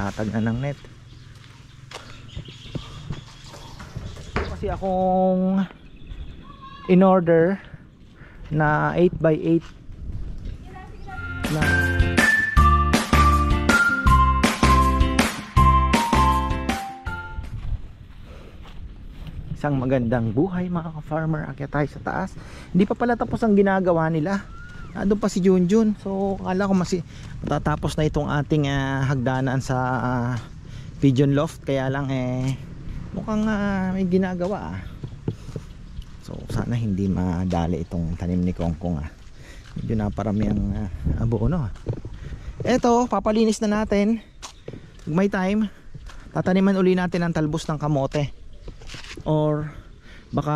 Kalatag na ng net. Kasi akong in order na 8x8 na isang magandang buhay mga ka-farmer. Akyat tayo sa taas. Hindi pa pala tapos ang ginagawa nila. Nandun pa si Junjun. So akala ko matatapos na itong ating hagdanan sa pigeon loft. Kaya lang mukhang may ginagawa. So sana hindi madali itong tanim ni Kongkong. Medyo naparami ang abono. Eto, papalinis na natin. Pag may time, tataniman uli natin ang talbos ng kamote. Or baka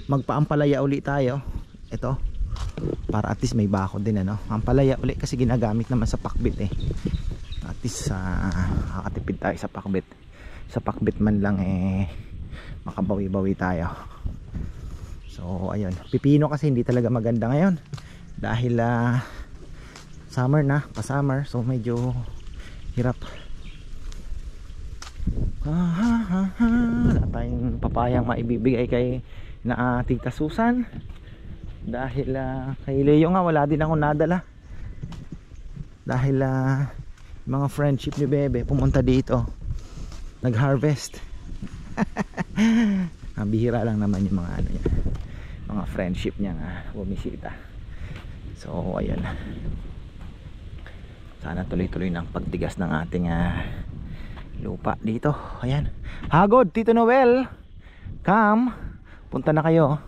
magpaampalaya uli tayo. Ito, para at least may bakod din ano. Ampalaya uli kasi ginagamit naman sa pakbit At least kakatipid tayo sa pakbit. Sa pakbit man lang makabawi-bawi tayo. So ayun, pipino kasi hindi talaga maganda ngayon dahil summer na, pa-summer. So medyo hirap. Wala tayong papayang maibibigay kay Tita Susan dahil kay Leo nga wala din akong nadala dahil mga friendship ni Bebe pumunta dito nag-harvest. Bihira lang naman yung mga mga friendship niya nga bumisita. So ayan, sana tuloy-tuloy ng pagtigas ng ating lupa dito. Ayan, hagod Tito Noel, come, punta na kayo.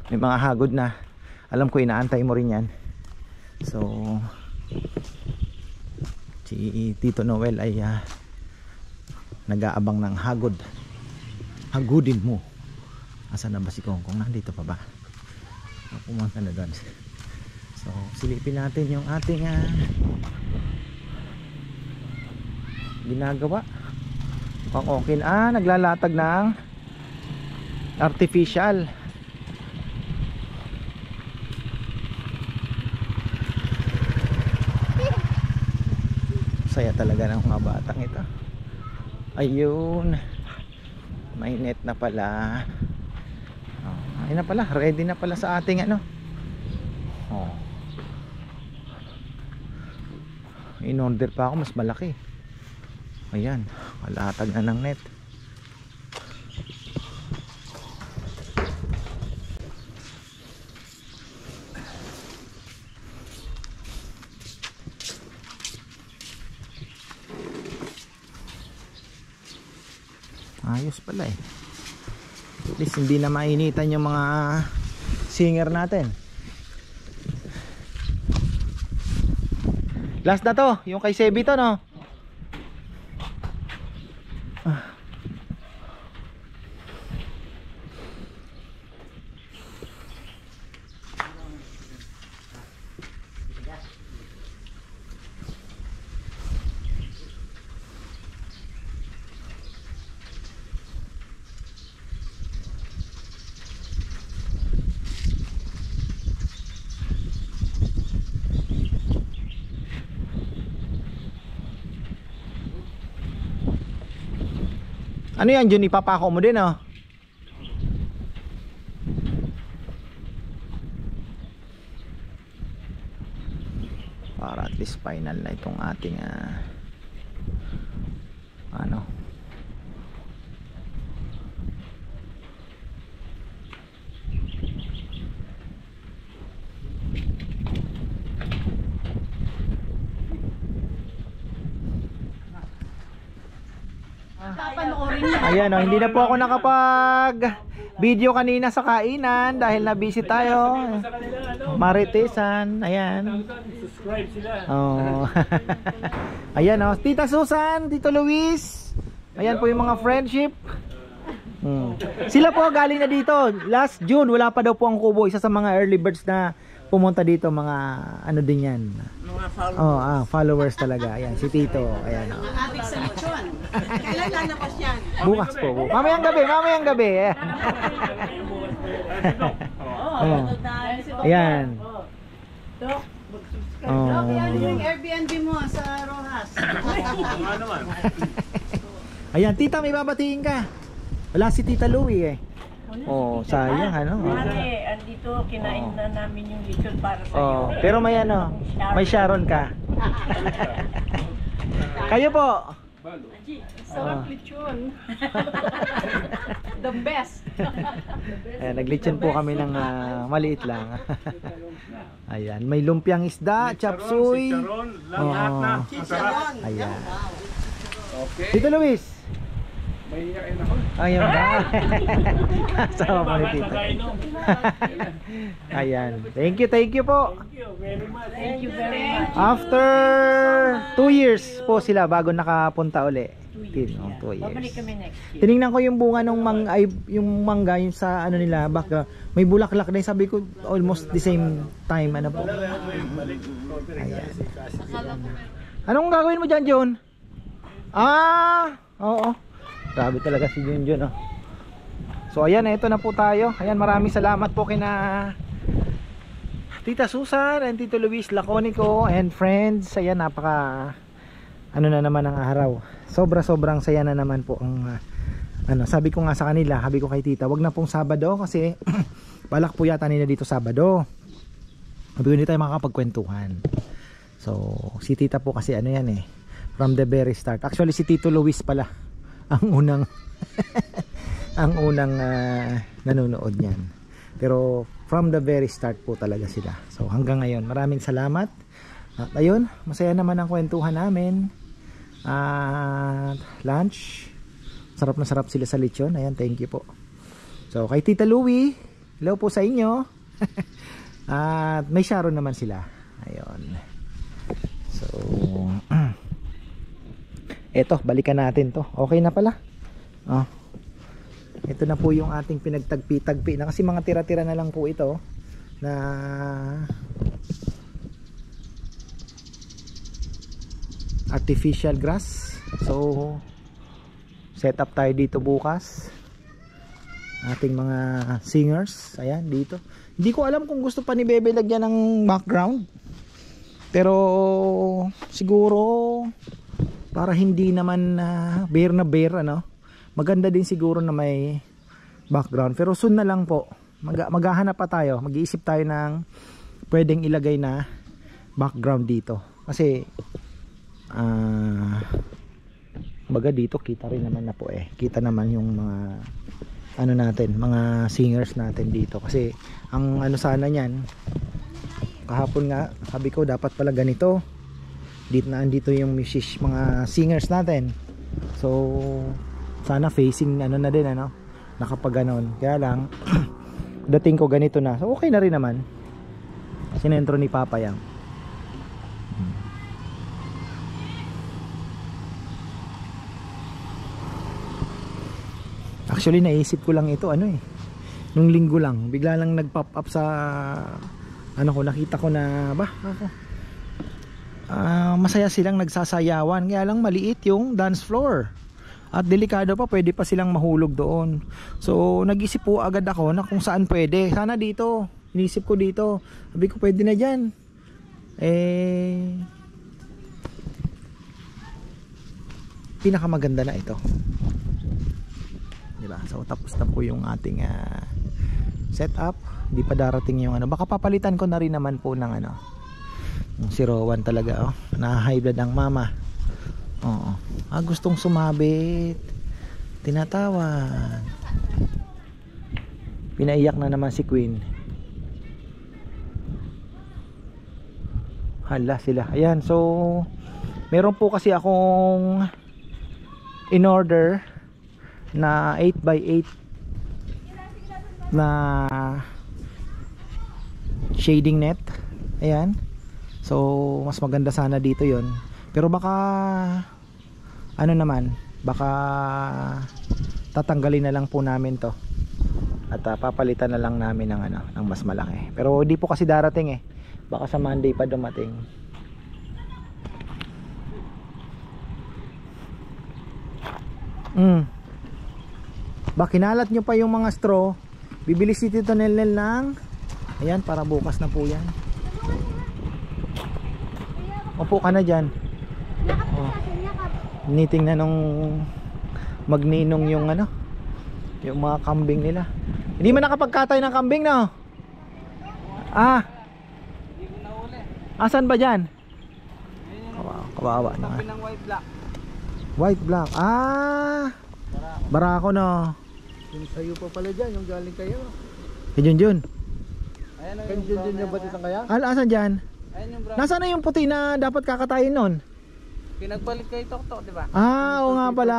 May mga hagod na, alam ko inaantay mo rin yan. So si Tito Noel ay nag-aabang ng hagod. Hagudin mo. Asan na ba si Kongkong? Nandito pa ba? Pumunta na doon. So silipin natin yung ating ginagawa. Mukhang okay na. Naglalatag ng artificial. Saya talaga ng mga batang ito. Ayun, may net na pala. Ayun na pala, ready na pala sa ating in order pa ako mas malaki. Ayan, kalatag na ng net. Ayos pala at least hindi na mainitan yung mga singer natin. Last na to, yung kay Sebi to no. Ano yan Jun, ipapako mo din para at least final na itong ating ayan hindi na po ako nakapag video kanina sa kainan dahil na busy tayo. Maritesan, ayan. Subscribe sila. Ayan Tita Susan, Tito Luis. Ayan po yung mga friendship. Sila po galing na dito. Last June, wala pa daw po ang kubo. Isa sa mga early birds na pumunta dito, mga din yan. Mga followers. Followers talaga. Ayan, si Tito. Ayan. Adik sa mochon. Kailan lalabas yan? Bukas po. Mamayang gabi. Ayan. Dok, mag-subscribe. Dok, yan yung Airbnb mo sa Rojas. taas. Ayan, tita, may babatiin ka. Wala si Tita Louie eh. Oh, sayang ano. Mare, andito kinain na namin yung lechon para sa Oh, iyo. pero may ano, may Sharon ka. Kayo po. Sarap lechon. The best. Ayan, naglechon po kami ng maliit lang. Ayan, may lumpiang isda, chop suey. Lahat na. Chicharon. Ayan. Okay. Tito Luis. May iyakin ako. Ayan ba? Sama po ni Tito. Ayan. Thank you po. Thank you very much. After 2 years po sila bago nakapunta uli. 2 Babalik years. kami next year. Tiningnan ko yung bunga ng yung mangga yung sa ano nila background. May bulaklak na sabi ko almost the same time ano po. Ayan. Anong gagawin mo diyan, John? Oo. Grabe talaga si Junjun oh. So ayan, ito na po tayo. Ayan, maraming salamat po kina Tita Susan and Tito Luis Laconico and friends. Ayan, napaka ano na naman ang araw. Sobrang saya na naman po ang ano, sabi ko nga sa kanila, sabi ko kay Tita, wag na pong Sabado kasi balak po yata nila dito Sabado. Sabi ko hindi tayo makakapagkwentuhan. So si Tita po kasi ano yan eh, from the very start. Actually si Tito Luis pala ang unang ang unang nanonood niyan. Pero from the very start po talaga sila. So hanggang ngayon, maraming salamat. At ayun, masaya naman ang kwentuhan namin. Lunch. Sarap na sarap sila sa lechon. Ayan, thank you po. So kay Tita Louie, hello po sa inyo. At may Sharon naman sila. Ayun. So eto, balikan natin to. Okay na pala. Oh. Ito na po yung ating pinagtagpi-tagpi na kasi mga tira-tira na lang po ito na artificial grass. So set up tayo dito bukas. Ating mga singers, ayan dito. Hindi ko alam kung gusto pa ni Bebe lagyan ng background. Pero siguro para hindi naman bare na bare ano. Maganda din siguro na may background. Pero soon na lang po. Maghahanap pa tayo. Mag-iisip tayo ng pwedeng ilagay na background dito. Kasi baga dito kita rin naman na po eh. Kita naman yung mga ano natin, mga singers natin dito. Kasi ang ano sana niyan, kahapon nga sabi ko dapat pala ganito. Dito na andito yung mga singers natin. So sana facing ano na din ano, nakapaganon. Kaya lang dating ko ganito na. So okay na rin naman. Sinentro ni Papa yan. Actually naisip ko lang ito ano eh. Nung linggo lang, bigla lang nag-pop up sa ano ko, nakita ko na masaya silang nagsasayawan, kaya lang maliit yung dance floor at delikado pa, pwede pa silang mahulog doon. So nag-isip po agad ako na kung saan pwede. Sana dito, inisip ko dito, sabi ko pwede na dyan pinakamaganda na ito, diba? So tapos na po yung ating setup. Hindi pa darating yung ano, baka papalitan ko na rin naman po ng ano, yung si Rowan talaga na-high blood ang mama. Oo. Gustong sumabit. Tinatawag. Pinaiyak na naman si Queen. Hala sila. Ayan, so meron po kasi akong in order na 8x8 na shading net. Ayan. So mas maganda sana dito yon. Pero baka ano naman, baka tatanggalin na lang po namin to at papalitan na lang namin ng ano, ng mas malaki. Pero hindi po kasi darating eh. Baka sa Monday pa dumating. Kinalat nyo pa yung mga straw. Bibili si Tito Nelnel ng ayan, para bukas na po yan. Upo ka na dyan. Oh. Nitingnan nung magninong yung ano, yung mga kambing nila. Hindi man nakapagkatay ng kambing, no? Ah. Asan ba dyan? Kawawa naman. Ng white black. White black. Ah. Barako, no? Yung sayo pa pala dyan, yung galing kayo. Si Junjun. Ayan o yung brown na batitang kaya? Asan dyan? Ayan yung brown. Nasaan na yung puti na dapat kakatayin nun? Pinagpalit kayo tok-tok, di ba? Ah, oo nga pala.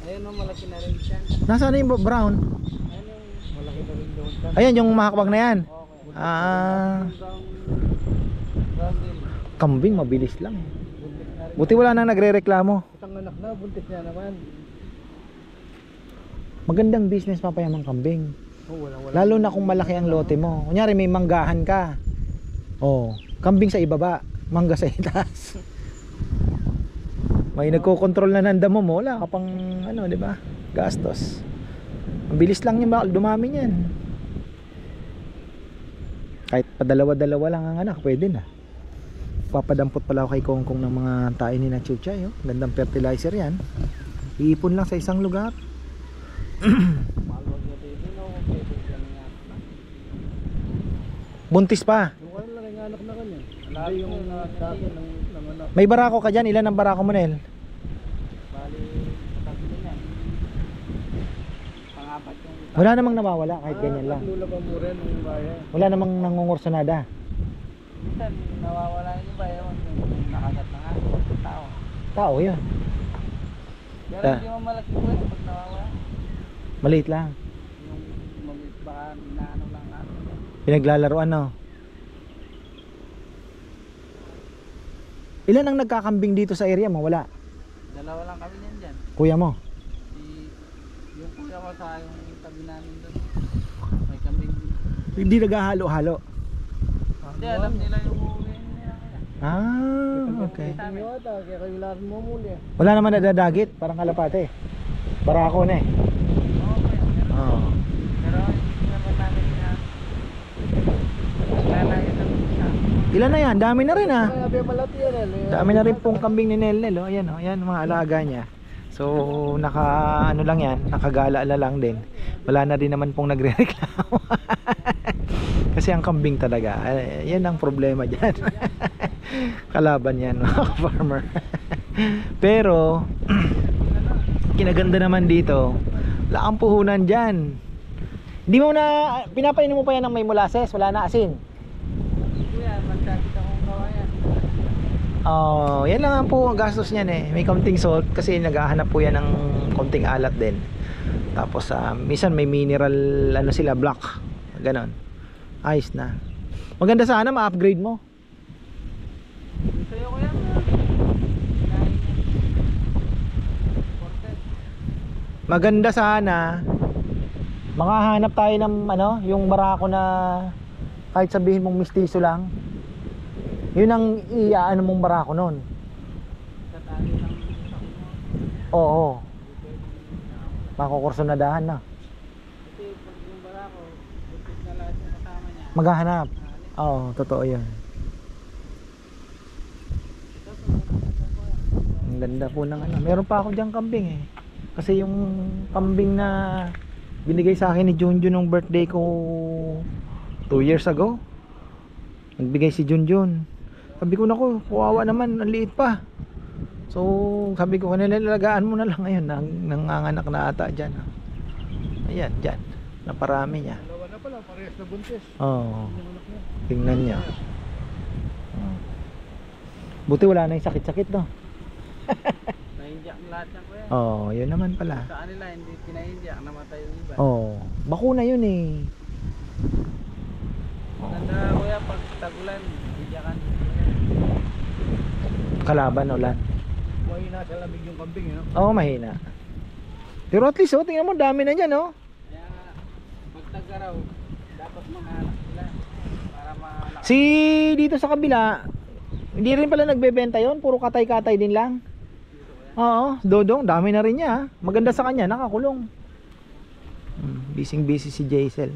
Ayan o, malaki na rin dyan. Nasaan na yung brown? Ayan yung malaki na rin doon dyan. Ayan, yung mahakbag na yan. Okay. Ah, Brown din. kambing mabilis lang. Buntis na rin. Buti wala nang nagre-reklamo. Isang anak na, buntis niya naman. Magandang business papayamang kambing. Oh, wala. Lalo na kung malaki ang lote mo. Kunyari may manggahan ka. Oh, kambing sa ibaba, mangga sa itaas. May nagko-control na ng damo mo, wala ka pang ano, 'di ba? Gastos. Ang bilis lang yung dumami niyan. Kahit padalawa-dalawa lang ang anak, pwede na. Papadampot pala ako kay Kongkong ng mga tae ni na Chuchay, oh. Gandang fertilizer 'yan. Iipon lang sa isang lugar. Maluwag na dito, no? Pwede dyan nga. Buntis pa. Yung ano lang yung anak na kanya. Hindi yung sa akin ng anak. May barako ka dyan. Ilan ang barako mo, Nel? Bali, tatlo yan. Pangapat yung Wala namang nawawala kahit ganyan lang. Lula pa mo rin yung bayan. Wala namang nangungursunada. Minsan, nawawala yung bayan. Yung nakagat na nga. Tao. Tao yun. Pero hindi mo malaki po yun pag nawawala. Maliit lang. Yung baka inaano lang ano. Pinaglalaroan, no? Ilan ang nagkakambing dito sa area mo? Wala. Dalawa lang kami niyan dyan. Kuya mo? Yung kuya ko sa yung tabi namin doon. May kambing din. Hindi naghahalo-halo. Hindi, alam nila yung uuwi nila. Ah, okay. Kami ata, kaya kayo lahat mo muli. Wala naman nadadagit. Parang kalapate. Barako na eh. Okay, pero Oo. hindi naman namin na naglalaya ng isa. Ilan na yan? Dami na rin, ah. Sabi malati yan eh. Dami na rin pong kambing ni Nel. Oh. Ayan, oh. Ayan mga alaga niya. So, ano lang yan, nakagala lang din. Wala na din naman pong nagre-reklamo. Kasi ang kambing talaga, yan ang problema dyan. Kalaban yan, mga farmer. Pero, kinaganda naman dito, wala kang puhunan dyan. Hindi mo na, pinapainom mo pa yan ng may molasses, wala na asin. Kuya, magkakita kong gawa yan. Oh, yan lang po ang gastos niyan eh. May kaunting salt kasi naghahanap po yan ng kaunting alat din. Tapos minsan may mineral ano sila block. Ganon. Ayos na. Maganda sana ma-upgrade mo. Sa'yo kuya, Maganda sana makahanap tayo ng ano, yung barako na kahit sabihin mong mistiso lang. Yun ang iaano mong barako noon. tatali ng Oo. Makukursonadahan na. kasi pag yung barako, buntis na lahat yung kasama niya. Maghahanap. Oo, totoo 'yun. Ang ganda po ng ano. Meron pa ako diyang kambing eh. Kasi yung kambing na binigay sa akin ni Junjun nung birthday ko 2 years ago. Nagbigay si Junjun. Sabi ko nako, kawawa naman, ang liit pa. So, sabi ko kanila, lalagaan mo na lang ngayon. Nanganganak na ata dyan. Ayan, dyan. Naparami niya. Dalawa na pala, parehas na buntis. Oo. Tingnan niya. Buti wala na yung sakit-sakit, no? Na-inject lahat yan kuya. Oo, yun naman pala. Sa kanila, hindi pina-inject, namatay yung iba. Oo, bakuna yun eh. Maganda kuya, pag tagulan, injakan. Kalaban, ulan. Mahina sa lamig yung kambing, yun. Oo, mahina. Pero at least, oh, tingnan mo, dami na dyan, oh. Kaya pag tag-araw, dapat manganak sila. Para malakas. Si dito sa kabila, hindi rin pala nagbebenta yon, puro katay-katay din lang. Oo, Dodong, dami na rin niya. Maganda sa kanya, nakakulong. Busy si Jaisel.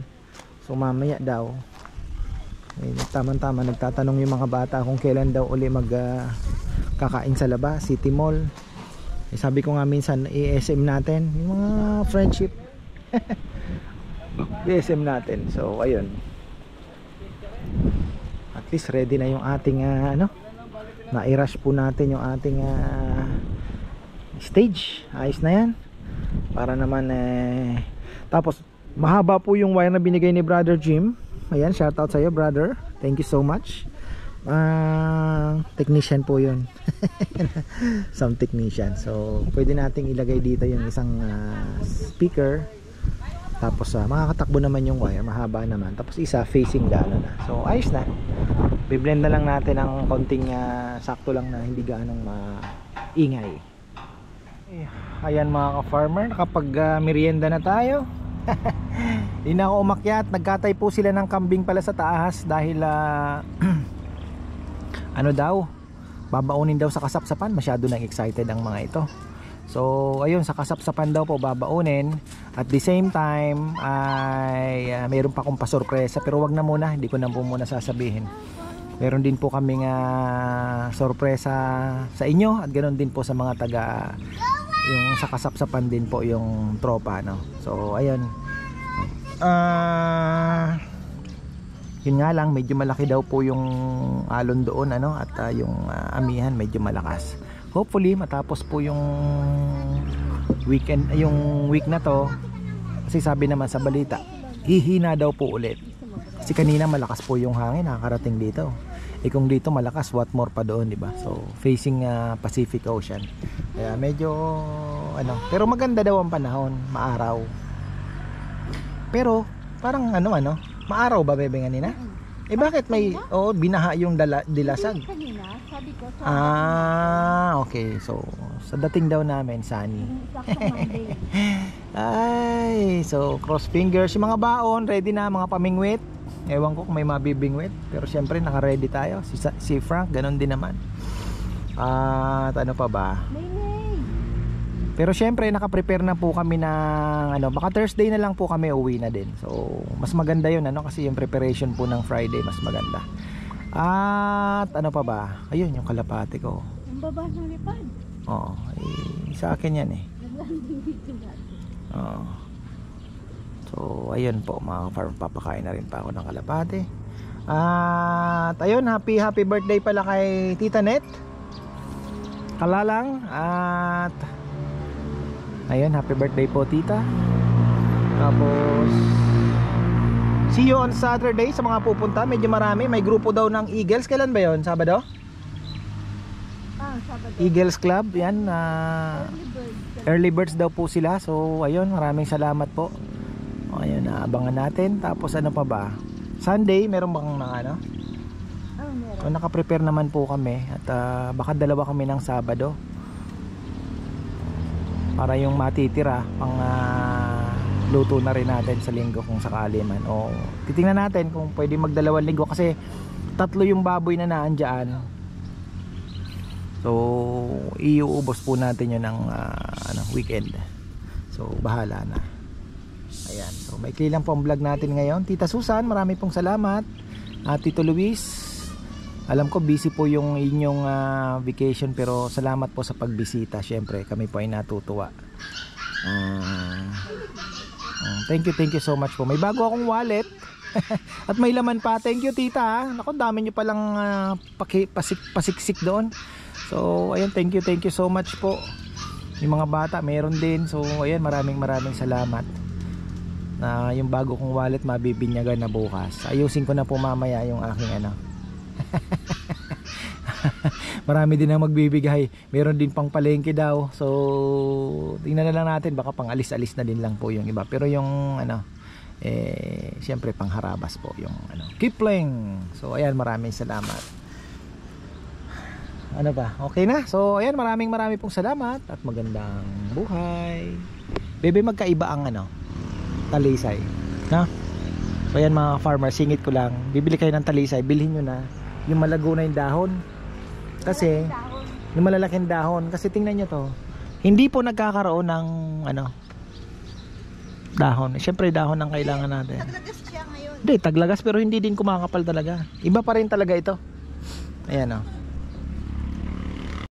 So mamaya daw, tamang-tama nagtatanong yung mga bata kung kailan daw uli kakain sa labas, City Mall. Sabi ko nga minsan i-SM natin yung mga friendship. i-SM natin. So ayun, at least ready na yung ating na-rush po natin yung ating stage. Ayos na yan para naman tapos mahaba po yung wire na binigay ni Brother Jim. Ayan, shoutout sa iyo brother, thank you so much. Technician po yun. Some technician. So pwede nating ilagay dito yung isang speaker, tapos makakatakbo naman yung wire, mahaba naman, tapos isa facing na. So ayos na, biblend na lang natin ang konting sakto lang na hindi gaanong maingay. Ayan mga ka-farmer, nakapag merienda na tayo. Hindi na ako umakyat, nagkatay po sila ng kambing pala sa taas dahil ano daw, babaunin daw sa kasapsapan. Masyado nang excited ang mga ito. So ayun, sa kasapsapan daw po babaunin. At the same time ay mayroon pa akong pasorpresa, pero wag na muna, hindi ko na po muna sasabihin. Meron din po kaming sorpresa sa inyo, at ganoon din po sa mga taga yung sa kasapsapan din po yung tropa, no? So ayun, yun nga lang, medyo malaki daw po yung alon doon, at yung amihan medyo malakas. Hopefully matapos po yung weekend, yung week na to, kasi sabi naman sa balita hihina daw po ulit, kasi kanina malakas po yung hangin nakakarating dito. Kung dito malakas, what more pa doon, di ba? So facing Pacific Ocean, kaya medyo pero maganda daw ang panahon, maaraw. Pero parang maaraw ba bebe kanina? Bakit may binaha yung dilasag? Kanina, sabi ko, Okay. So sa dating daw namin sunny. Ay, so cross fingers. Yung mga baon ready na, mga pamingwit. Ewan ko kung may mabibingwit, pero syempre naka-ready tayo. Si Frank ganon din naman. At ano pa ba? Pero syempre naka-prepare na po kami ng baka Thursday na lang po kami uwi na din. So mas maganda yun, kasi yung preparation po ng Friday mas maganda. At ano pa ba? Ayun yung kalapate ko. ang baba ng lipad. Oo, sa akin yan Naglanding dito natin. Oo. So ayun po mga farm, papakain na rin pa ako ng kalapate. At ayun, happy birthday pala kay Tita Net Kalalang. At ayun, happy birthday po tita. Tapos see you on Saturday sa mga pupunta. Medyo marami, may grupo daw ng Eagles. Kailan ba yun? Sabado? Sabado. Eagles Club, yan. Early birds daw po sila. So ayun, maraming salamat po. Ayun, abangan natin. Tapos ano pa ba? Sunday, meron bang meron. So, naka-prepare naman po kami. At baka dalawa kami ng Sabado, para yung matitira pang luto na rin natin sa linggo kung sakali man. O titingnan natin kung pwede magdalawang linggo, kasi 3 yung baboy na naandyan. So iuubos po natin yun ng weekend. So bahala na. Ayan, so maikli lang po ang vlog natin ngayon. Tita Susan, marami pong salamat. Tito Luis, alam ko busy po yung inyong vacation, pero salamat po sa pagbisita. Syempre kami po ay natutuwa. Thank you so much po. May bago akong wallet at may laman pa. Thank you tita. Naku, dami nyo palang pasiksik doon. So ayun, thank you so much po. Yung mga bata meron din. So ayun, maraming salamat. Na yung bago kong wallet mabibinyagan na bukas. Ayusin ko na po mamaya yung aking marami din ang magbibigay. Meron din pang palengke daw. So tingnan na lang natin, baka pang alis-alis na din lang po yung iba. Pero yung siyempre pang harabas po yung Kipling. So ayan, maraming salamat. Ano ba? Okay na? So ayan, maraming pong salamat at magandang buhay. Bebe, magkaiba ang talisay, no? So ayan mga farmer, singit ko lang, bibili kayo ng talisay, bilhin nyo na yung malago na yung dahon, kasi yung malalaking dahon, kasi tingnan nyo to, hindi po nagkakaroon ng dahon. Siyempre dahon ang kailangan natin. Taglagas siya ngayon. Hindi, taglagas, pero hindi din kumakapal talaga. Iba pa rin talaga ito. Ayan o.